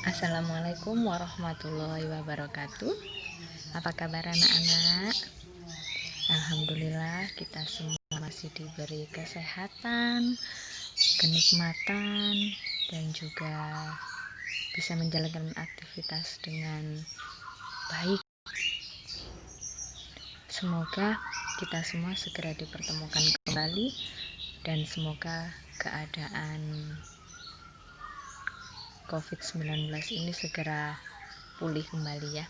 Assalamualaikum warahmatullahi wabarakatuh. Apa kabar anak-anak? Alhamdulillah kita semua masih diberi kesehatan, kenikmatan, dan juga bisa menjalankan aktivitas dengan baik. Semoga kita semua segera dipertemukan kembali dan semoga keadaan COVID-19 ini segera pulih kembali ya.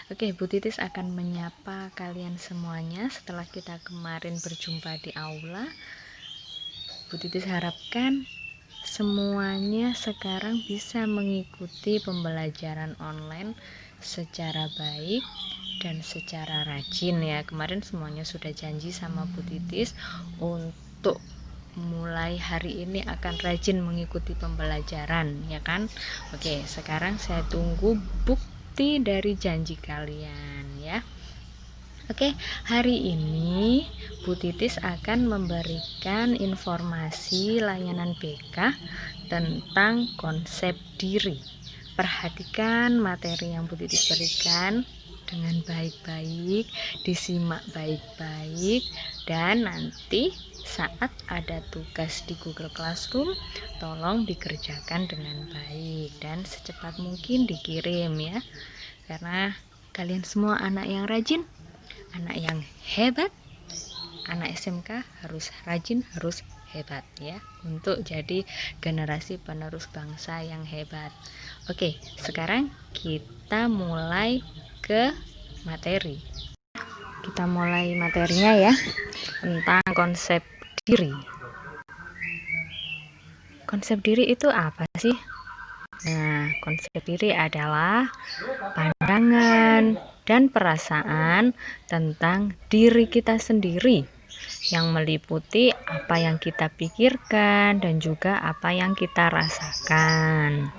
Oke, Bu Titis akan menyapa kalian semuanya setelah kita kemarin berjumpa di aula. Bu Titis harapkan semuanya sekarang bisa mengikuti pembelajaran online secara baik dan secara rajin ya. Kemarin semuanya sudah janji sama Bu Titis untuk mulai hari ini akan rajin mengikuti pembelajaran ya kan. Oke, sekarang saya tunggu bukti dari janji kalian ya. Oke, hari ini Bu Titis akan memberikan informasi layanan BK tentang konsep diri. Perhatikan materi yang Bu Titis berikan dengan baik-baik, disimak baik-baik, dan nanti saat ada tugas di Google Classroom tolong dikerjakan dengan baik dan secepat mungkin dikirim ya, karena kalian semua anak yang rajin, anak yang hebat. Anak SMK harus rajin, harus hebat ya, untuk jadi generasi penerus bangsa yang hebat. Oke, sekarang kita mulai ke materi. Kita mulai materinya ya, tentang konsep diri. Konsep diri itu apa sih? Nah, konsep diri adalah pandangan dan perasaan tentang diri kita sendiri yang meliputi apa yang kita pikirkan dan juga apa yang kita rasakan.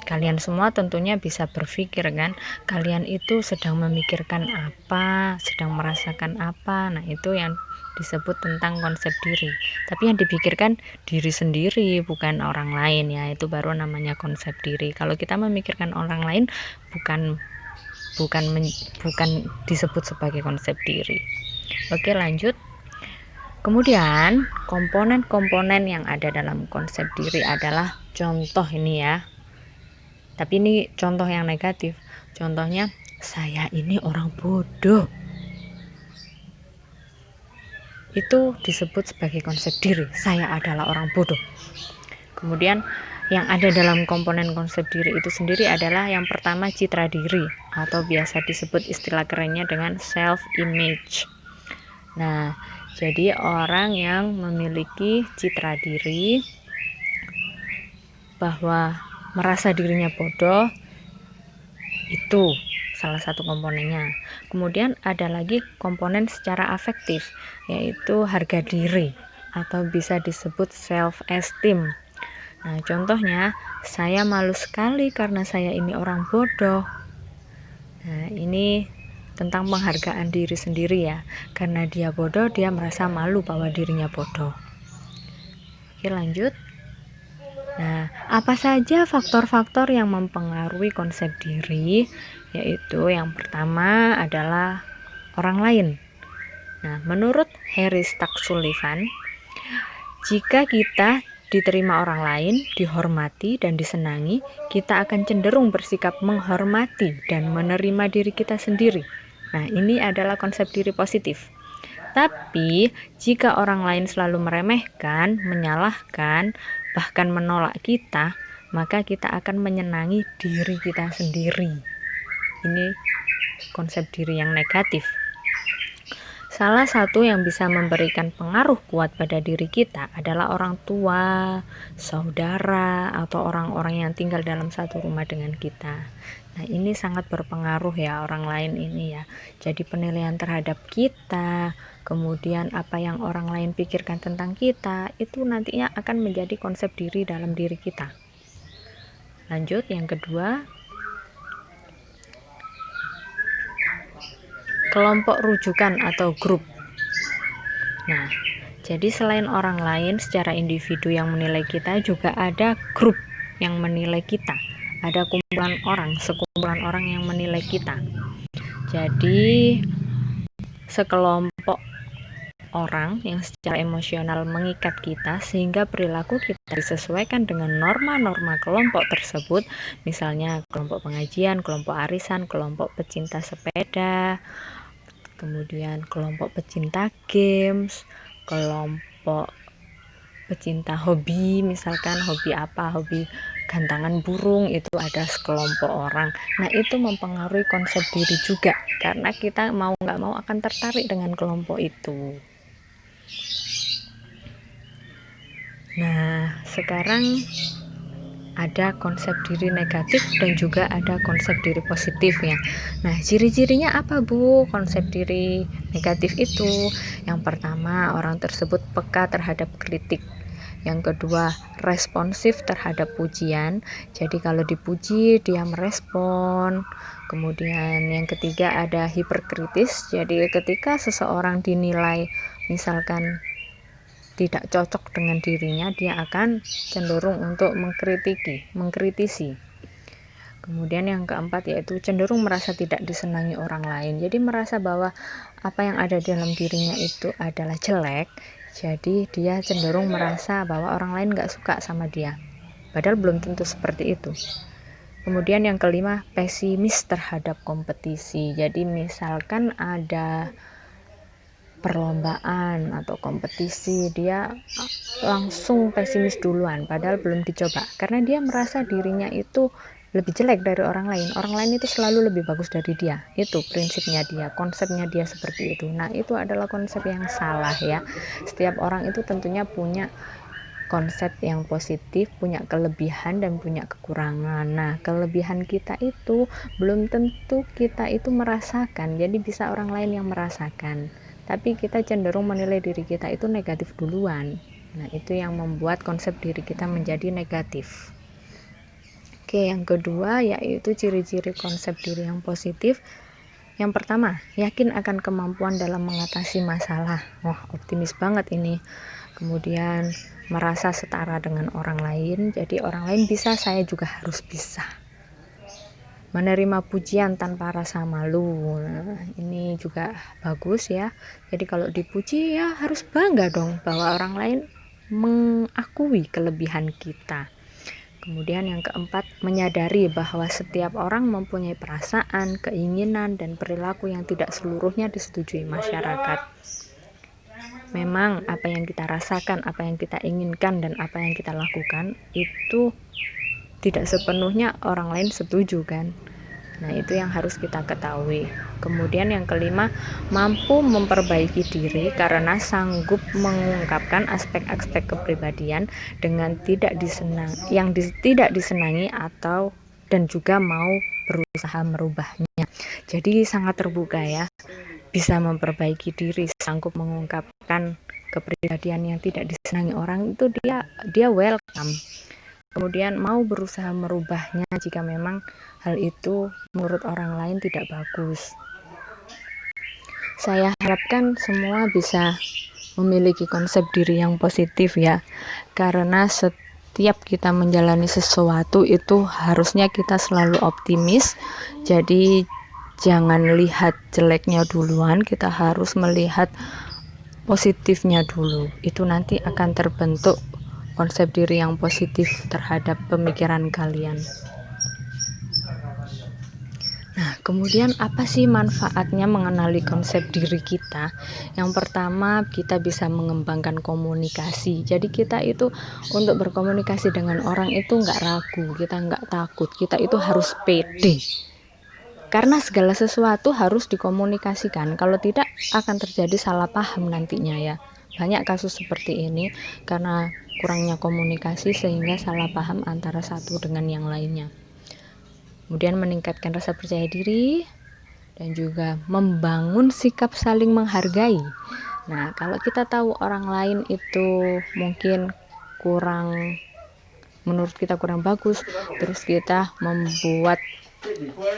Kalian semua tentunya bisa berpikir kan, kalian itu sedang memikirkan apa, sedang merasakan apa. Nah, itu yang disebut tentang konsep diri. Tapi yang dipikirkan diri sendiri, bukan orang lain ya. Itu baru namanya konsep diri. Kalau kita memikirkan orang lain, bukan disebut sebagai konsep diri. Oke, lanjut. Kemudian komponen-komponen yang ada dalam konsep diri adalah contoh ini ya. Tapi ini contoh yang negatif. Contohnya, saya ini orang bodoh. Itu disebut sebagai konsep diri. Saya adalah orang bodoh. Kemudian yang ada dalam komponen konsep diri itu sendiri adalah yang pertama citra diri, atau biasa disebut istilah kerennya dengan self image. Nah, jadi orang yang memiliki citra diri bahwa merasa dirinya bodoh, itu salah satu komponennya. Kemudian ada lagi komponen secara afektif, yaitu harga diri atau bisa disebut self esteem. Nah, contohnya, saya malu sekali karena saya ini orang bodoh. Nah, ini tentang penghargaan diri sendiri ya. Karena dia bodoh, dia merasa malu bahwa dirinya bodoh. Oke, lanjut. Nah, apa saja faktor-faktor yang mempengaruhi konsep diri? Yaitu yang pertama adalah orang lain. Nah, menurut Harry Stack-Sullivan, jika kita diterima orang lain, dihormati dan disenangi, kita akan cenderung bersikap menghormati dan menerima diri kita sendiri. Nah, ini adalah konsep diri positif. Tapi, jika orang lain selalu meremehkan, menyalahkan, bahkan menolak kita, maka kita akan menyenangi diri kita sendiri. Ini konsep diri yang negatif. Salah satu yang bisa memberikan pengaruh kuat pada diri kita adalah orang tua, saudara, atau orang-orang yang tinggal dalam satu rumah dengan kita. Nah, ini sangat berpengaruh ya orang lain ini ya. Jadi penilaian terhadap kita, kemudian apa yang orang lain pikirkan tentang kita, itu nantinya akan menjadi konsep diri dalam diri kita. Lanjut, yang kedua, kelompok rujukan atau grup. Nah, jadi selain orang lain secara individu yang menilai kita, juga ada grup yang menilai kita ada kumpulan orang, sekumpulan orang yang menilai kita. Jadi sekelompok orang yang secara emosional mengikat kita sehingga perilaku kita disesuaikan dengan norma-norma kelompok tersebut, misalnya kelompok pengajian, kelompok arisan, kelompok pecinta sepeda, kemudian kelompok pecinta games, kelompok pecinta hobi, misalkan hobi apa, hobi gantangan burung, itu ada sekelompok orang. Nah, itu mempengaruhi konsep diri juga, karena kita mau nggak mau akan tertarik dengan kelompok itu. Nah, sekarang ada konsep diri negatif dan juga ada konsep diri positif ya. Nah, ciri-cirinya apa Bu konsep diri negatif itu? Yang pertama, orang tersebut peka terhadap kritik. Yang kedua, responsif terhadap pujian. Jadi kalau dipuji dia merespon. Kemudian yang ketiga ada hiperkritis. Jadi ketika seseorang dinilai misalkan tidak cocok dengan dirinya, dia akan cenderung untuk mengkritisi. Kemudian yang keempat yaitu cenderung merasa tidak disenangi orang lain. Jadi merasa bahwa apa yang ada dalam dirinya itu adalah jelek. Jadi dia cenderung merasa bahwa orang lain gak suka sama dia. Padahal belum tentu seperti itu. Kemudian yang kelima, pesimis terhadap kompetisi. Jadi misalkan ada perlombaan atau kompetisi, dia langsung pesimis duluan padahal belum dicoba, karena dia merasa dirinya itu lebih jelek dari orang lain itu selalu lebih bagus dari dia. Itu prinsipnya dia, konsepnya dia seperti itu. Nah, itu adalah konsep yang salah ya. Setiap orang itu tentunya punya konsep yang positif, punya kelebihan dan punya kekurangan. Nah, kelebihan kita itu belum tentu kita itu merasakan, jadi bisa orang lain yang merasakan, tapi kita cenderung menilai diri kita itu negatif duluan. Nah, itu yang membuat konsep diri kita menjadi negatif. Oke, yang kedua yaitu ciri-ciri konsep diri yang positif. Yang pertama, yakin akan kemampuan dalam mengatasi masalah. Wah, optimis banget ini. Kemudian merasa setara dengan orang lain, jadi orang lain bisa, saya juga harus bisa. Menerima pujian tanpa rasa malu. Nah, ini juga bagus ya. Jadi kalau dipuji ya harus bangga dong bahwa orang lain mengakui kelebihan kita. Kemudian yang keempat, menyadari bahwa setiap orang mempunyai perasaan, keinginan, dan perilaku yang tidak seluruhnya disetujui masyarakat. Memang apa yang kita rasakan, apa yang kita inginkan, dan apa yang kita lakukan itu tidak sepenuhnya orang lain setuju kan. Nah, itu yang harus kita ketahui. Kemudian yang kelima, mampu memperbaiki diri karena sanggup mengungkapkan aspek-aspek kepribadian dengan tidak disenangi atau dan juga mau berusaha merubahnya. Jadi sangat terbuka ya. Bisa memperbaiki diri, sanggup mengungkapkan kepribadian yang tidak disenangi orang, itu dia welcome. Kemudian mau berusaha merubahnya jika memang hal itu menurut orang lain tidak bagus. Saya harapkan semua bisa memiliki konsep diri yang positif ya, karena setiap kita menjalani sesuatu itu harusnya kita selalu optimis. Jadi jangan lihat jeleknya duluan, kita harus melihat positifnya dulu. Itu nanti akan terbentuk konsep diri yang positif terhadap pemikiran kalian. Nah, kemudian apa sih manfaatnya mengenali konsep diri kita? Yang pertama, kita bisa mengembangkan komunikasi. Jadi kita itu untuk berkomunikasi dengan orang itu nggak ragu, kita nggak takut, kita itu harus pede. Karena segala sesuatu harus dikomunikasikan, kalau tidak akan terjadi salah paham nantinya ya. Banyak kasus seperti ini karena kurangnya komunikasi sehingga salah paham antara satu dengan yang lainnya. Kemudian meningkatkan rasa percaya diri dan juga membangun sikap saling menghargai. Nah, kalau kita tahu orang lain itu mungkin menurut kita kurang bagus, terus kita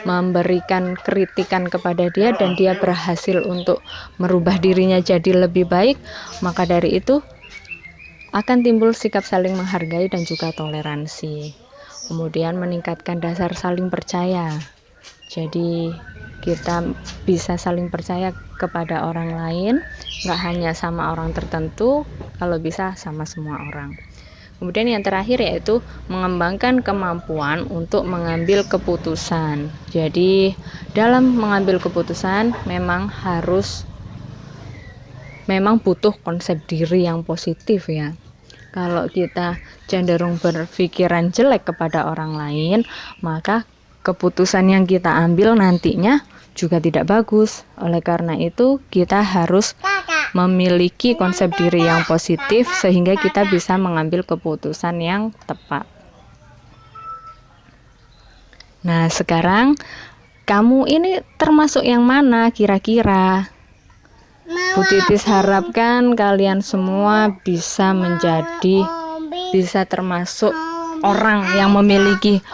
memberikan kritikan kepada dia dan dia berhasil untuk merubah dirinya jadi lebih baik, maka dari itu akan timbul sikap saling menghargai dan juga toleransi. Kemudian meningkatkan dasar saling percaya. Jadi kita bisa saling percaya kepada orang lain, nggak hanya sama orang tertentu, kalau bisa sama semua orang. Kemudian yang terakhir yaitu mengembangkan kemampuan untuk mengambil keputusan. Jadi dalam mengambil keputusan memang butuh konsep diri yang positif ya. Kalau kita cenderung berpikiran jelek kepada orang lain, maka keputusan yang kita ambil nantinya juga tidak bagus. Oleh karena itu, kita harus memiliki konsep diri yang positif sehingga kita bisa mengambil keputusan yang tepat. Nah, sekarang kamu ini termasuk yang mana kira-kira? Bu Titis harapkan kalian semua bisa termasuk orang yang memiliki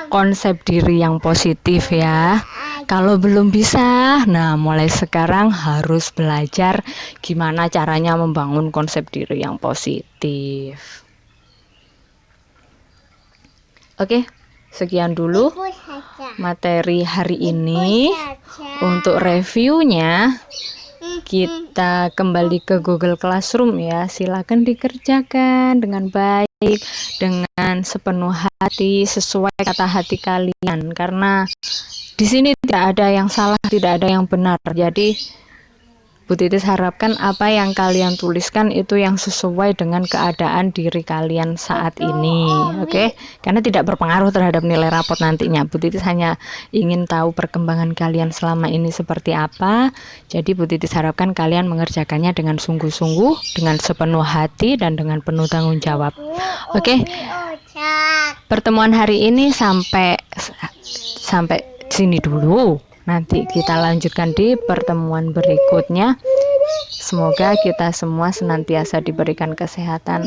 konsep diri yang positif ya. Kalau belum bisa, nah mulai sekarang harus belajar gimana caranya membangun konsep diri yang positif. Oke, sekian dulu materi hari ini. Untuk reviewnya kita kembali ke Google Classroom ya. Silakan dikerjakan dengan baik, dengan sepenuh hati, sesuai kata hati kalian. Karena di sini tidak ada yang salah, tidak ada yang benar. Jadi Bu Titis harapkan apa yang kalian tuliskan itu yang sesuai dengan keadaan diri kalian saat ini, oke? Karena tidak berpengaruh terhadap nilai rapot nantinya. Bu Titis hanya ingin tahu perkembangan kalian selama ini seperti apa. Jadi Bu Titis harapkan kalian mengerjakannya dengan sungguh-sungguh, dengan sepenuh hati dan dengan penuh tanggung jawab. Oke? Pertemuan hari ini sampai sini dulu. Nanti kita lanjutkan di pertemuan berikutnya. Semoga kita semua senantiasa diberikan kesehatan.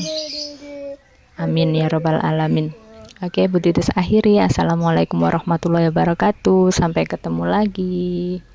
Amin ya robbal alamin. Oke, Bu Titis akhiri. Assalamualaikum warahmatullahi wabarakatuh. Sampai ketemu lagi.